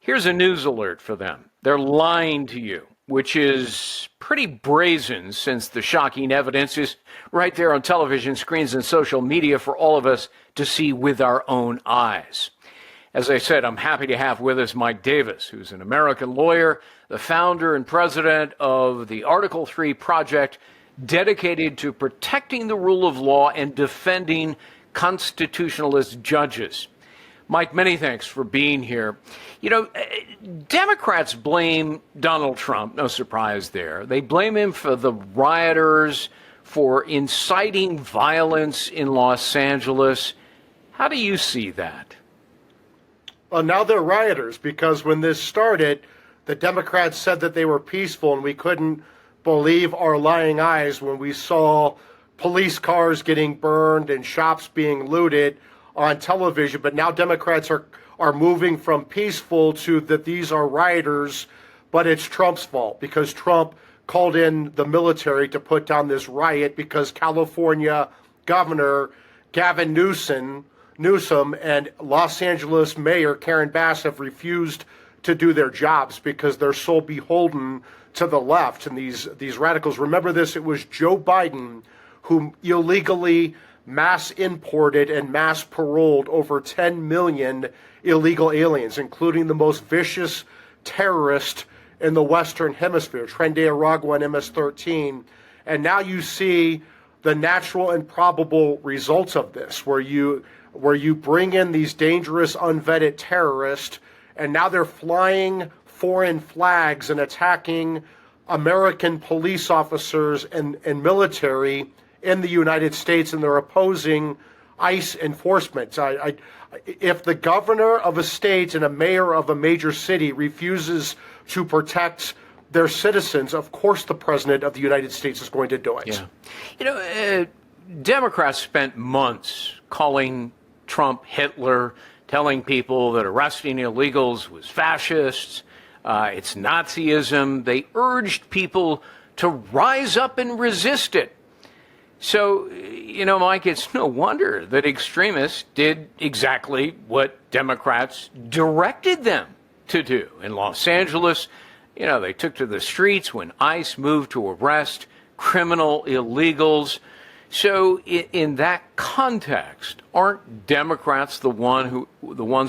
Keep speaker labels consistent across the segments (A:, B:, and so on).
A: Here's a news alert for them. They're lying to you, which is pretty brazen since the shocking evidence is right there on television screens and social media for all of us to see with our own eyes. As I said, I'm happy to have with us Mike Davis, who's an American lawyer, the founder and president of the Article 3 Project, dedicated to protecting the rule of law and defending constitutionalist judges. Mike, many thanks for being here. You know, Democrats blame Donald Trump, no surprise there. They blame him for the rioters, for inciting violence in Los Angeles. How do you see that?
B: Well, now they're rioters because when this started, the Democrats said that they were peaceful, and we couldn't believe our lying eyes when we saw police cars getting burned and shops being looted on television. But now Democrats are moving from peaceful to that these are rioters, but it's Trump's fault because Trump called in the military to put down this riot because California Governor Gavin Newsom and Los Angeles Mayor Karen Bass have refused to do their jobs because they're so beholden to the left and these radicals. Remember this, it was Joe Biden who illegally mass imported and mass paroled over 10 million illegal aliens, including the most vicious terrorist in the Western Hemisphere, Tren de Aragua and MS-13. And now you see the natural and probable results of this, where you bring in these dangerous, unvetted terrorists, and now they're flying foreign flags and attacking American police officers and military in the United States, and they're opposing ICE enforcement. If the governor of a state and a mayor of a major city refuses to protect their citizens, of course the president of the United States is going to do it.
A: Yeah. You know, Democrats spent months calling Trump Hitler, telling people that arresting illegals was fascist, it's Nazism. They urged people to rise up and resist it. So, you know, Mike, it's no wonder that extremists did exactly what Democrats directed them to do. In Los Angeles, you know, they took to the streets when ICE moved to arrest criminal illegals. So in that context, aren't Democrats the ones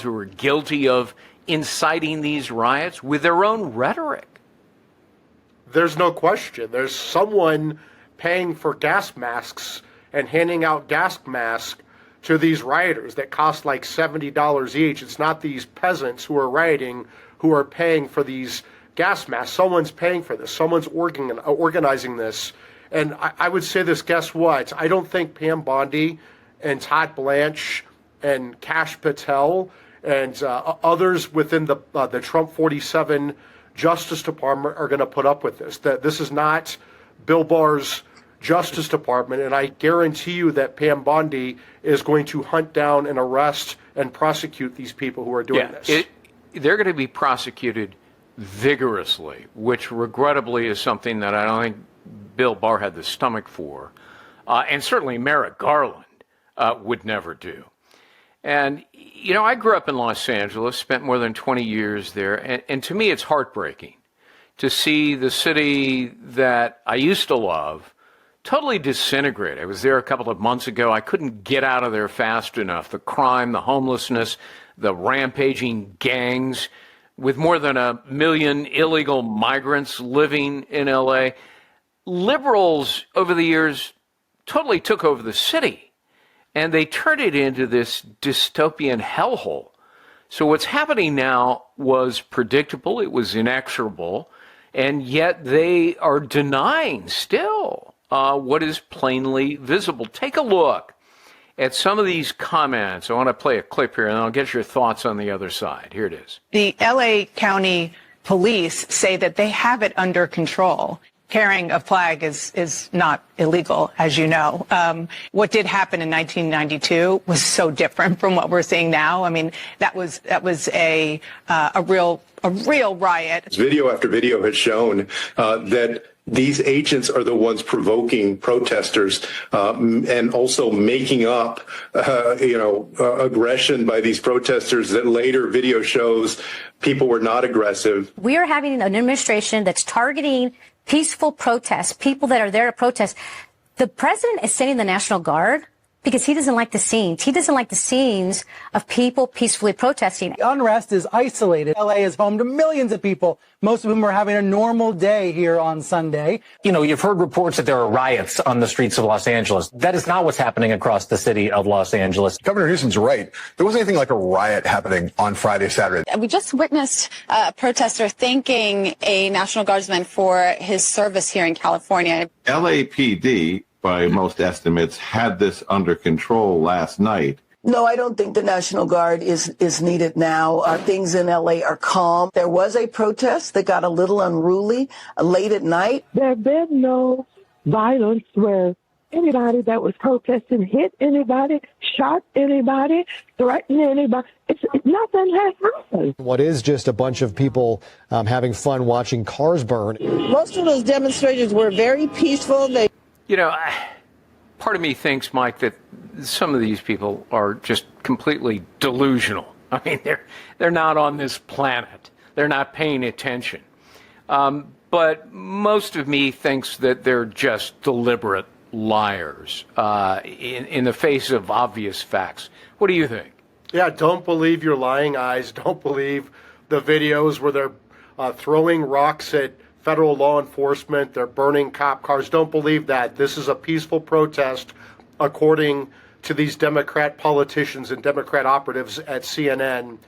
A: who were guilty of inciting these riots with their own rhetoric?
B: There's no question. There's someone paying for gas masks and handing out gas masks to these rioters that cost like $70 each. It's not these peasants who are rioting who are paying for these gas masks. Someone's paying for this. Someone's organizing this. And I would say this, guess what? I don't think Pam Bondi and Todd Blanche and Kash Patel and others within the Trump 47 Justice Department are going to put up with this. That this is not Bill Barr's Justice Department, and I guarantee you that Pam Bondi is going to hunt down and arrest and prosecute these people who are doing this.
A: They're going to be prosecuted vigorously, which regrettably is something that I don't think Bill Barr had the stomach for, and certainly Merrick Garland would never do. And, you know, I grew up in Los Angeles, spent more than 20 years there, and to me it's heartbreaking to see the city that I used to love totally disintegrate. I was there a couple of months ago. I couldn't get out of there fast enough. The crime, the homelessness, the rampaging gangs, with more than 1 million illegal migrants living in LA. Liberals over the years totally took over the city, and they turned it into this dystopian hellhole. So what's happening now was predictable. It was inexorable. And yet they are denying still what is plainly visible. Take a look at some of these comments. I want to play a clip here, and I'll get your thoughts on the other side. Here it is.
C: The LA County Police say that they have it under control. Carrying a flag is not illegal, as you know. What did happen in 1992 was so different from what we're seeing now. I mean, that was a real riot.
D: Video after video has shown that these agents are the ones provoking protesters and also making up, aggression by these protesters that later video shows people were not aggressive.
E: We are having an administration that's targeting peaceful protests, people that are there to protest. The president is sending the National Guard because he doesn't like the scenes. He doesn't like the scenes of people peacefully protesting.
F: Unrest is isolated. LA is home to millions of people, most of whom are having a normal day here on Sunday.
G: You know, you've heard reports that there are riots on the streets of Los Angeles. That is not what's happening across the city of Los Angeles.
H: Governor Newsom's right. There wasn't anything like a riot happening on Friday, Saturday.
I: We just witnessed a protester thanking a National Guardsman for his service here in California.
J: LAPD, by most estimates, had this under control last night.
K: No, I don't think the National Guard is needed now. Things in L.A. are calm. There was a protest that got a little unruly late at night.
L: There has been no violence where anybody that was protesting hit anybody, shot anybody, threatened anybody. Nothing has happened.
M: What is just a bunch of people having fun watching cars burn.
K: Most of those demonstrators were very peaceful.
A: Part of me thinks, Mike, that some of these people are just completely delusional. I mean, they're not on this planet. They're not paying attention. But most of me thinks that they're just deliberate liars in the face of obvious facts. What do you think?
B: Yeah, don't believe your lying eyes. Don't believe the videos where they're throwing rocks at federal law enforcement. They're burning cop cars. Don't believe that. This is a peaceful protest, according to these Democrat politicians and Democrat operatives at CNN.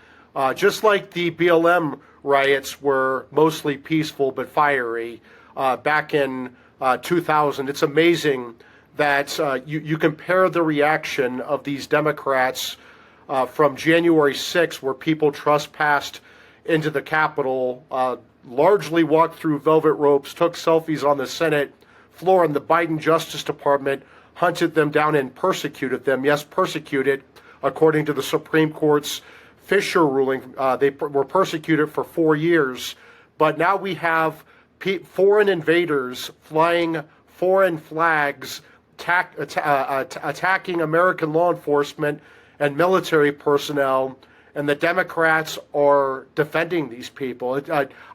B: Just like the BLM riots were mostly peaceful but fiery back in 2000. It's amazing that you compare the reaction of these Democrats from January 6th, where people trespassed into the Capitol, largely walked through velvet ropes, took selfies on the Senate floor, and the Biden Justice Department hunted them down and persecuted them. Yes, persecuted, according to the Supreme Court's Fisher ruling. They were persecuted for 4 years. But now we have foreign invaders flying foreign flags, attacking American law enforcement and military personnel, and the Democrats are defending these people.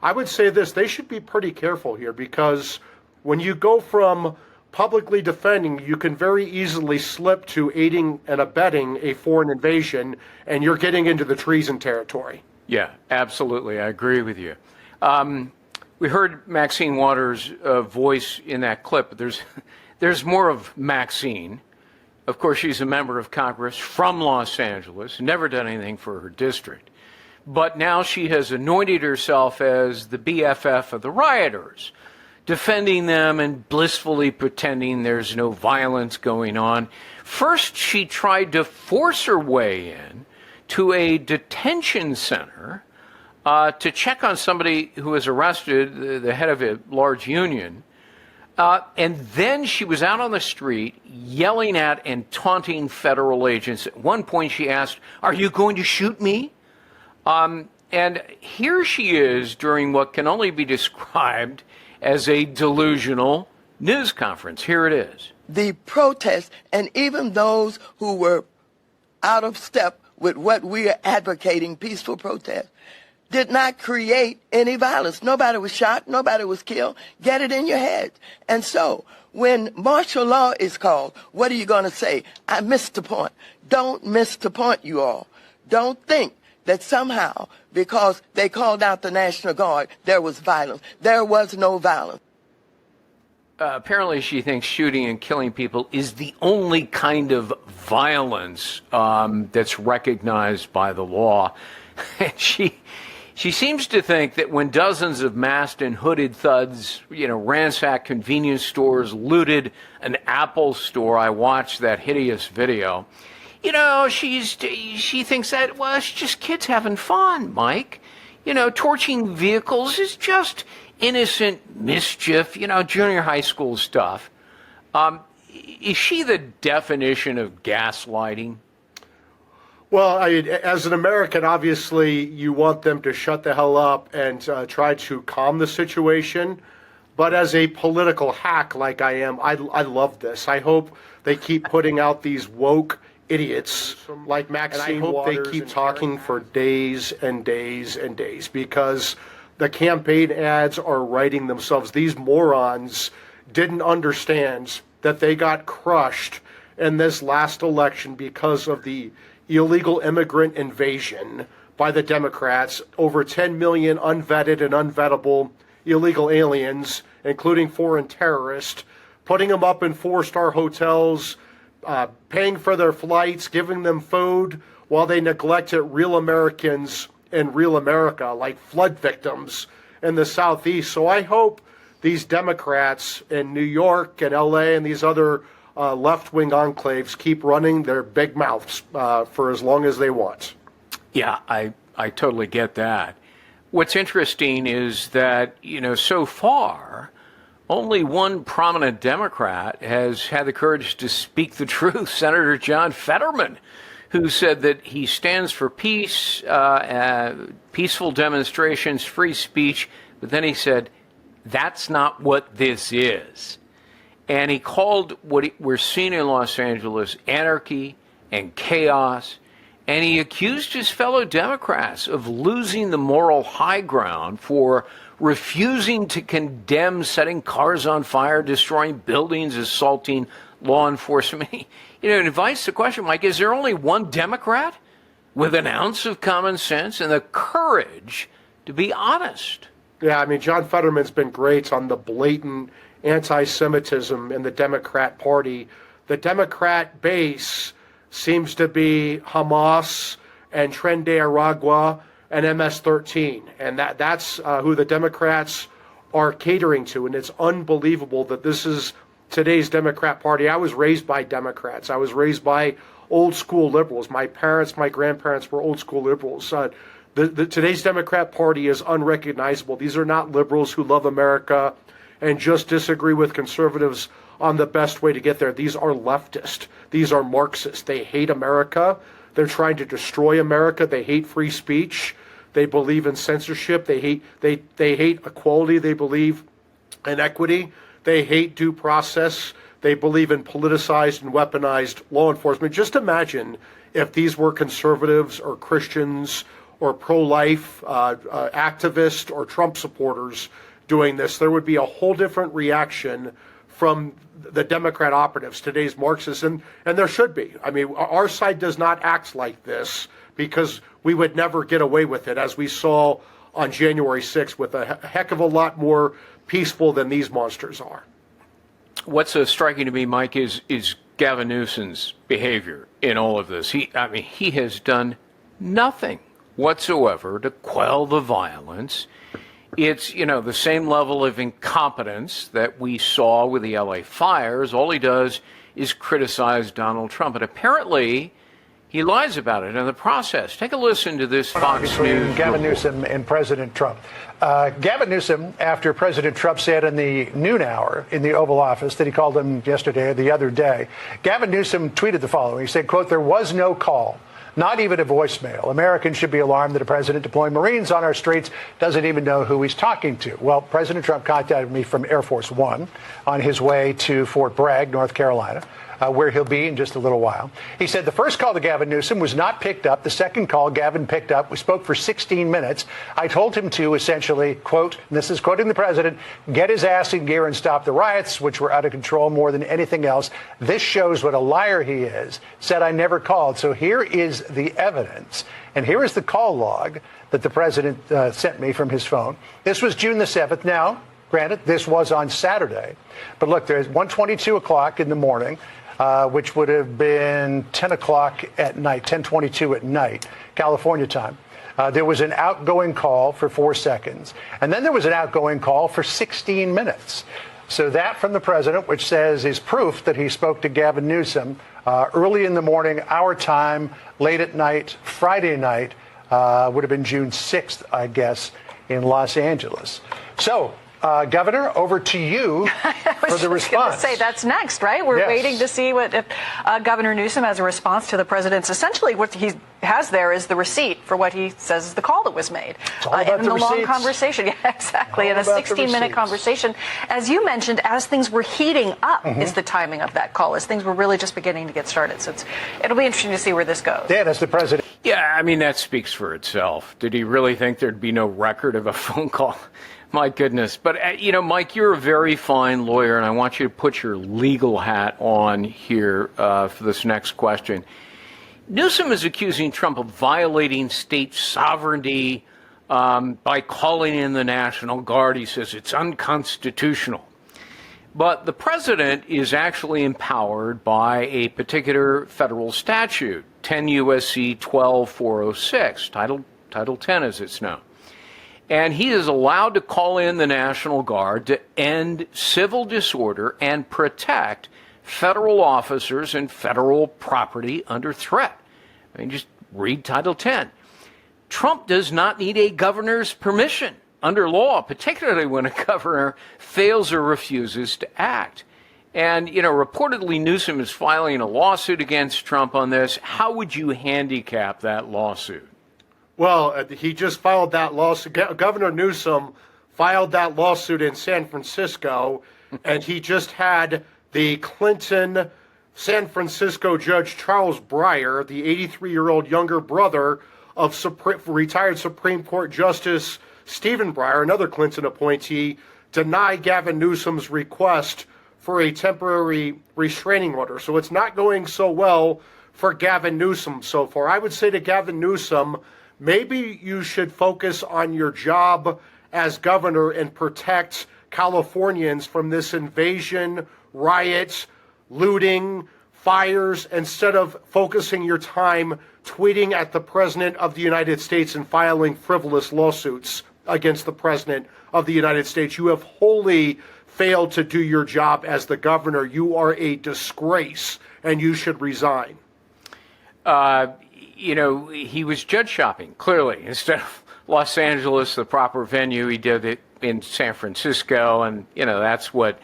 B: I would say this, they should be pretty careful here, because when you go from publicly defending, you can very easily slip to aiding and abetting a foreign invasion, and you're getting into the treason territory.
A: Yeah, absolutely. I agree with you. We heard Maxine Waters' voice in that clip. There's more of Maxine. Of course, she's a member of Congress from Los Angeles, never done anything for her district. But now she has anointed herself as the BFF of the rioters, defending them and blissfully pretending there's no violence going on. First, she tried to force her way in to a detention center to check on somebody who was arrested, the head of a large union. And then she was out on the street yelling at and taunting federal agents. At one point she asked, "Are you going to shoot me?" And here she is during what can only be described as a delusional news conference. Here it is.
K: The protests, and even those who were out of step with what we are advocating, peaceful protest, did not create any violence. Nobody was shot. Nobody was killed. Get it in your head. And so when martial law is called, what are you going to say? I missed the point. Don't miss the point, you all. Don't think that somehow, because they called out the National Guard, there was violence. There was no violence.
A: Apparently she thinks shooting and killing people is the only kind of violence that's recognized by the law. And she seems to think that when dozens of masked and hooded thugs, ransacked convenience stores, looted an Apple store — I watched that hideous video — she thinks that, well, it's just kids having fun, Mike. Torching vehicles is just innocent mischief, junior high school stuff. Is she the definition of gaslighting?
B: Well, as an American, obviously, you want them to shut the hell up and try to calm the situation. But as a political hack like I am, I love this. I hope they keep putting out these woke idiots like Maxine Waters. I hope they keep talking for days and days and days, because the campaign ads are writing themselves. These morons didn't understand that they got crushed in this last election because of the illegal immigrant invasion by the Democrats. Over 10 million unvetted and unvettable illegal aliens, including foreign terrorists, putting them up in 4-star hotels, paying for their flights, giving them food, while they neglected real Americans in real America, like flood victims in the Southeast. So I hope these Democrats in New York and LA and these other left-wing enclaves keep running their big mouths for as long as they want.
A: Yeah, I totally get that. What's interesting is that, so far, only one prominent Democrat has had the courage to speak the truth, Senator John Fetterman, who said that he stands for peace, peaceful demonstrations, free speech, but then he said, that's not what this is. And he called what we're seeing in Los Angeles anarchy and chaos. And he accused his fellow Democrats of losing the moral high ground for refusing to condemn setting cars on fire, destroying buildings, assaulting law enforcement. It invites the question, Mike, is there only one Democrat with an ounce of common sense and the courage to be honest?
B: Yeah, I mean, John Fetterman's been great on the blatant anti-Semitism in the Democrat Party. The Democrat base seems to be Hamas and Tren de Aragua and MS-13. And that's who the Democrats are catering to. And it's unbelievable that this is today's Democrat Party. I was raised by Democrats. I was raised by old school liberals. My parents, my grandparents were old school liberals. Today's Democrat Party is unrecognizable. These are not liberals who love America and just disagree with conservatives on the best way to get there. These are leftist. These are Marxist. They hate America. They're trying to destroy America. They hate free speech. They believe in censorship. They hate equality. They believe in equity. They hate due process. They believe in politicized and weaponized law enforcement. Just imagine if these were conservatives or Christians or pro-life activists or Trump supporters doing this. There would be a whole different reaction from the Democrat operatives, today's Marxists, and there should be. I mean, our side does not act like this because we would never get away with it, as we saw on January 6th, with a heck of a lot more peaceful than these monsters are.
A: What's striking to me, Mike, is Gavin Newsom's behavior in all of this. He has done nothing whatsoever to quell the violence. It's, the same level of incompetence that we saw with the LA fires. All he does is criticize Donald Trump. And apparently, he lies about it in the process. Take a listen to this Fox News.
N: Gavin Newsom and President Trump. Gavin Newsom, after President Trump said in the noon hour in the Oval Office that he called him yesterday or the other day, Gavin Newsom tweeted the following. He said, quote, "There was no call. Not even a voicemail. Americans should be alarmed that a president deploying Marines on our streets doesn't even know who he's talking to." Well, President Trump contacted me from Air Force One on his way to Fort Bragg, North Carolina, where he'll be in just a little while. He said the first call to Gavin Newsom was not picked up. The second call Gavin picked up. We spoke for 16 minutes. I told him to essentially, quote, and this is quoting the president, "get his ass in gear and stop the riots, which were out of control more than anything else. This shows what a liar he is." Said I never called. So here is the evidence. And here is the call log that the president sent me from his phone. This was June the 7th. Now, granted, this was on Saturday. But look, there's 1:22 o'clock in the morning. Which would have been 10 o'clock at night, 10:22 at night, California time. There was an outgoing call for 4 seconds. And then there was an outgoing call for 16 minutes. So that from the president, which says is proof that he spoke to Gavin Newsom early in the morning, our time, late at night, Friday night, would have been June 6th, I guess, in Los Angeles. So, Governor, over to you for the response. I was going to
O: say that's next, right? We're waiting to see what if Governor Newsom has a response to the president's essentially what he's has there is the receipt for what he says is the call that was made.
N: It's all about
O: in the long
N: receipts.
O: Conversation. Yeah, exactly. In a
N: about the
O: 16-minute
N: receipts.
O: conversation. As you mentioned, as things were heating up is the timing of that call, as things were really just beginning to get started. So it'll be interesting to see where this goes.
N: Dan, as the president.
A: Yeah, I mean, that speaks for itself. Did he really think there'd be no record of a phone call? My goodness. But, Mike, you're a very fine lawyer, and I want you to put your legal hat on here for this next question. Newsom is accusing Trump of violating state sovereignty by calling in the National Guard. He says it's unconstitutional. But the president is actually empowered by a particular federal statute, 10 U.S.C. 12406, Title 10 as it's known. And he is allowed to call in the National Guard to end civil disorder and protect federal officers and federal property under threat. I mean, just read Title 10. Trump does not need a governor's permission under law, particularly when a governor fails or refuses to act. And, reportedly Newsom is filing a lawsuit against Trump on this. How would you handicap that lawsuit?
B: Well, he just filed that lawsuit. Governor Newsom filed that lawsuit in San Francisco, and he just had the Clinton San Francisco Judge Charles Breyer, the 83-year-old younger brother of retired Supreme Court Justice Stephen Breyer, another Clinton appointee, deny Gavin Newsom's request for a temporary restraining order. So it's not going so well for Gavin Newsom so far. I would say to Gavin Newsom, maybe you should focus on your job as governor and protect Californians from this invasion, riots, looting, fires, instead of focusing your time tweeting at the President of the United States and filing frivolous lawsuits against the President of the United States. You have wholly failed to do your job as the governor. You are a disgrace, and you should resign.
A: He was judge shopping, clearly. Instead of Los Angeles, the proper venue, he did it in San Francisco. And, that's what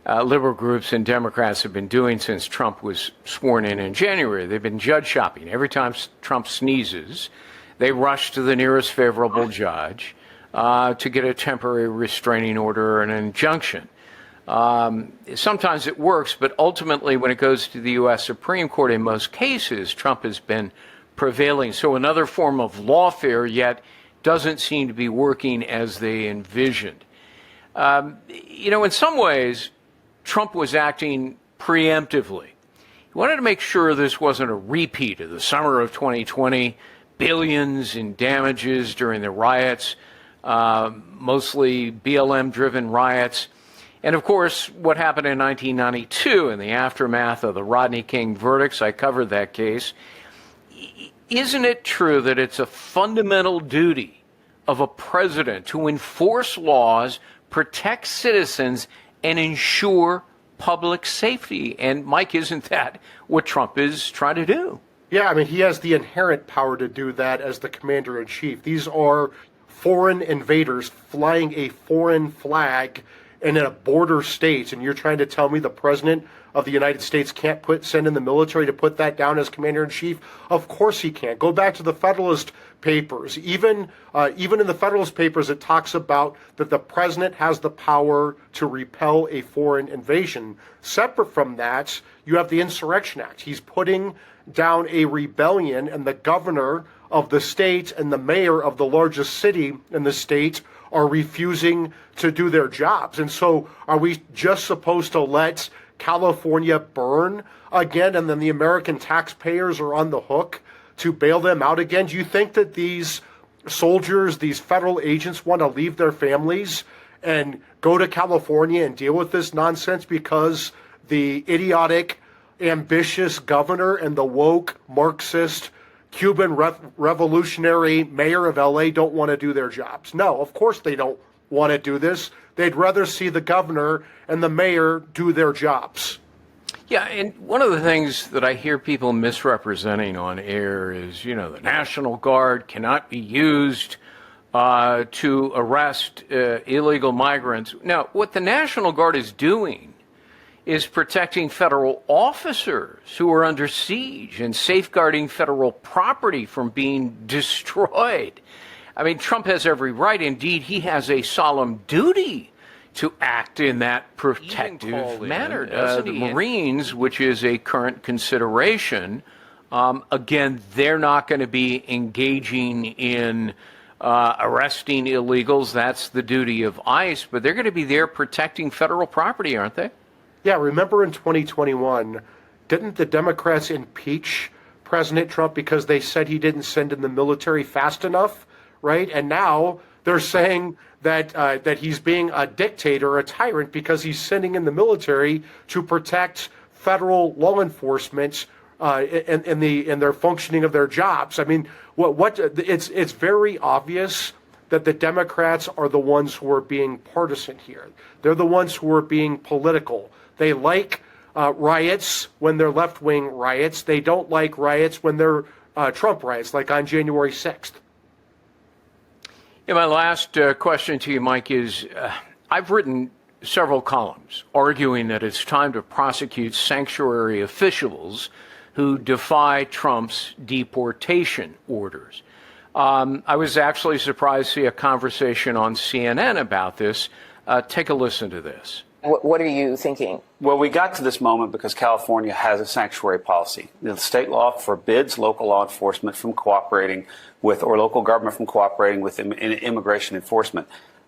A: liberal groups and Democrats have been doing since Trump was sworn in January. They've been judge shopping. Every time Trump sneezes, they rush to the nearest favorable judge to get a temporary restraining order or an injunction. Sometimes it works, but ultimately when it goes to the U.S. Supreme Court, in most cases, Trump has been prevailing. So another form of lawfare, yet doesn't seem to be working as they envisioned. In some ways, Trump was acting preemptively. He wanted to make sure this wasn't a repeat of the summer of 2020, billions in damages during the riots, mostly BLM-driven riots. And, of course, what happened in 1992 in the aftermath of the Rodney King verdicts. I covered that case. Isn't it true that it's a fundamental duty of a president to enforce laws, protect citizens, and ensure public safety? And, Mike, isn't that what Trump is trying to do?
B: Yeah, I mean, he has the inherent power to do that as the commander-in-chief. These are foreign invaders flying a foreign flag in a border state, and you're trying to tell me the president of the United States can't send in the military to put that down as commander-in-chief? Of course he can. Go back to the Federalist Papers. Even in the Federalist Papers, it talks about that the president has the power to repel a foreign invasion. Separate from that, you have the Insurrection Act. He's putting down a rebellion, and the governor of the state and the mayor of the largest city in the state are refusing to do their jobs. And so are we just supposed to let California burn again, and then the American taxpayers are on the hook to bail them out again? Do you think that these soldiers, these federal agents, want to leave their families and go to California and deal with this nonsense because the idiotic, ambitious governor and the woke, Marxist, Cuban revolutionary mayor of LA don't want to do their jobs? No, of course they don't want to do this. They'd rather see the governor and the mayor do their jobs.
A: Yeah, and one of the things that I hear people misrepresenting on air is, the National Guard cannot be used to arrest illegal migrants. Now, what the National Guard is doing is protecting federal officers who are under siege and safeguarding federal property from being destroyed. I mean, Trump has every right. Indeed, he has a solemn duty to act in that protective manner, doesn't he? The Marines, which is a current consideration, again, they're not going to be engaging in arresting illegals. That's the duty of ICE, but they're going to be there protecting federal property, aren't they?
B: Yeah, remember in 2021, didn't the Democrats impeach President Trump because they said he didn't send in the military fast enough, right? And now they're saying that that he's being a dictator, a tyrant, because he's sending in the military to protect federal law enforcement in their functioning of their jobs. I mean, it's very obvious that the Democrats are the ones who are being partisan here. They're the ones who are being political. They like riots when they're left-wing riots. They don't like riots when they're Trump riots, like on January 6th.
A: Yeah, my last question to you, Mike, is I've written several columns arguing that it's time to prosecute sanctuary officials who defy Trump's deportation orders. I was actually surprised to see a conversation on CNN about this. Take a listen to this.
P: What are you thinking? Well, we got to this moment because California has a sanctuary policy. The state law forbids local law enforcement from cooperating with, or local government from cooperating with immigration enforcement.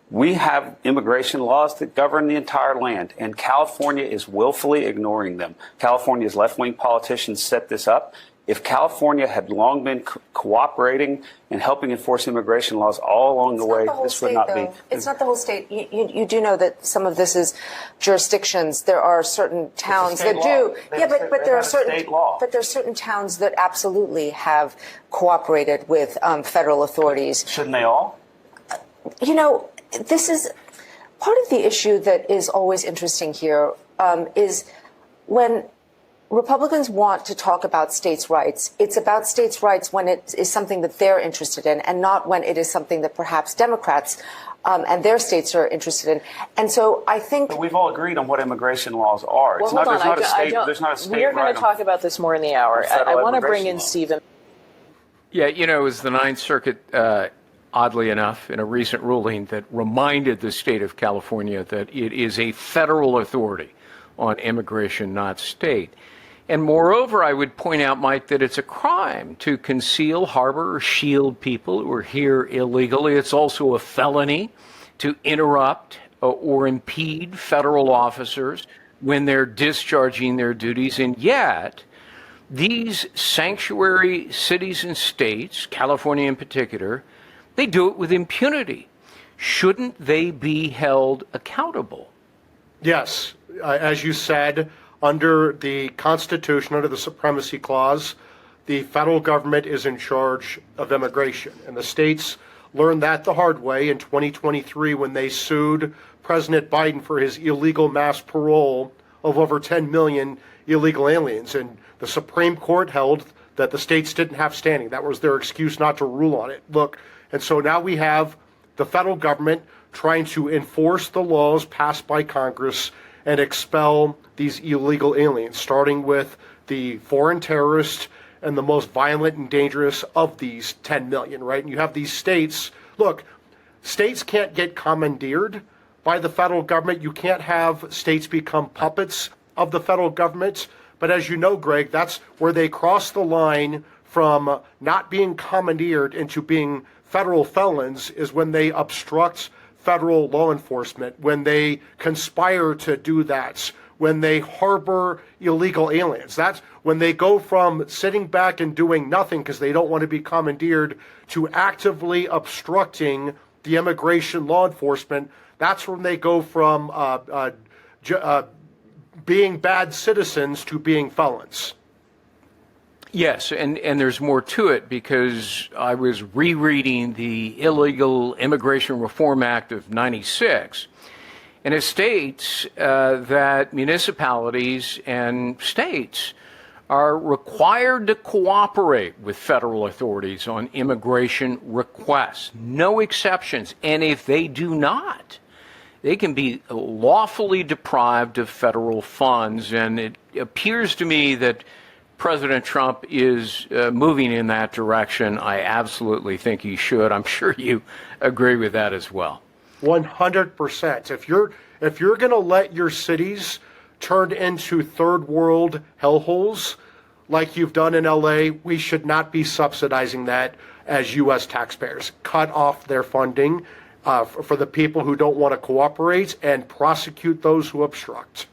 P: We have immigration laws that govern the entire land, and California is willfully ignoring them. California's left-wing politicians set this up. If California had long been cooperating and helping enforce immigration laws all along the way, this would not be.
Q: It's not the whole state. You do know that some of this is jurisdictions. There are certain towns that do. Yeah, but there are certain towns that absolutely have cooperated with federal authorities.
P: Shouldn't they all?
Q: You know, this is part of the issue that is always interesting here is when Republicans want to talk about states' rights. It's about states' rights when it is something that they're interested in and not when it is something that perhaps Democrats and their states are interested in. And so I think...
P: But we've all agreed on what immigration laws are.
Q: Well, hold on.
P: There's not a state
Q: We're
P: right
Q: going to talk about this more in the hour. I want to bring in Stephen.
A: Yeah, you know, it was the Ninth Circuit, oddly enough, in a recent ruling that reminded the state of California that it is a federal authority on immigration, not state. And moreover, I would point out, Mike, that it's a crime to conceal, harbor, or shield people who are here illegally. It's also a felony to interrupt or impede federal officers when they're discharging their duties. And yet, these sanctuary cities and states, California in particular, they do it with impunity. Shouldn't they be held accountable?
B: Yes. As you said, under the Constitution, under the Supremacy Clause, the federal government is in charge of immigration. And the states learned that the hard way in 2023 when they sued President Biden for his illegal mass parole of over 10 million illegal aliens. And the Supreme Court held that the states didn't have standing. That was their excuse not to rule on it. Look, and so now we have the federal government trying to enforce the laws passed by Congress and expel these illegal aliens, starting with the foreign terrorists and the most violent and dangerous of these 10 million, right? And you have these states. Look, states can't get commandeered by the federal government. You can't have states become puppets of the federal government. But as you know, Greg, that's where they cross the line from not being commandeered into being federal felons, is when they obstruct federal law enforcement, when they conspire to do that, when they harbor illegal aliens. That's when they go from sitting back and doing nothing because they don't want to be commandeered to actively obstructing the immigration law enforcement. That's when they go from being bad citizens to being felons.
A: Yes, and there's more to it because I was rereading the Illegal Immigration Reform Act of '96, and it states that municipalities and states are required to cooperate with federal authorities on immigration requests, no exceptions. And if they do not, they can be lawfully deprived of federal funds. And it appears to me that President Trump is moving in that direction. I absolutely think he should. I'm sure you agree with that as well.
B: 100%. If you're going to let your cities turn into third world hellholes like you've done in LA, we should not be subsidizing that as U.S. taxpayers. Cut off their funding for the people who don't want to cooperate and prosecute those who obstruct.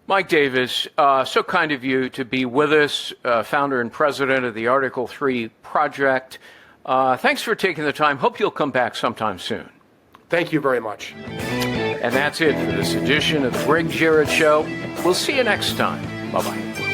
A: Mike Davis, so kind of you to be with us, founder and president of the Article 3 Project. Thanks for taking the time. Hope you'll come back sometime soon.
B: Thank you very much.
A: And that's it for this edition of the Gregg Jarrett Show. We'll see you next time. Bye-bye.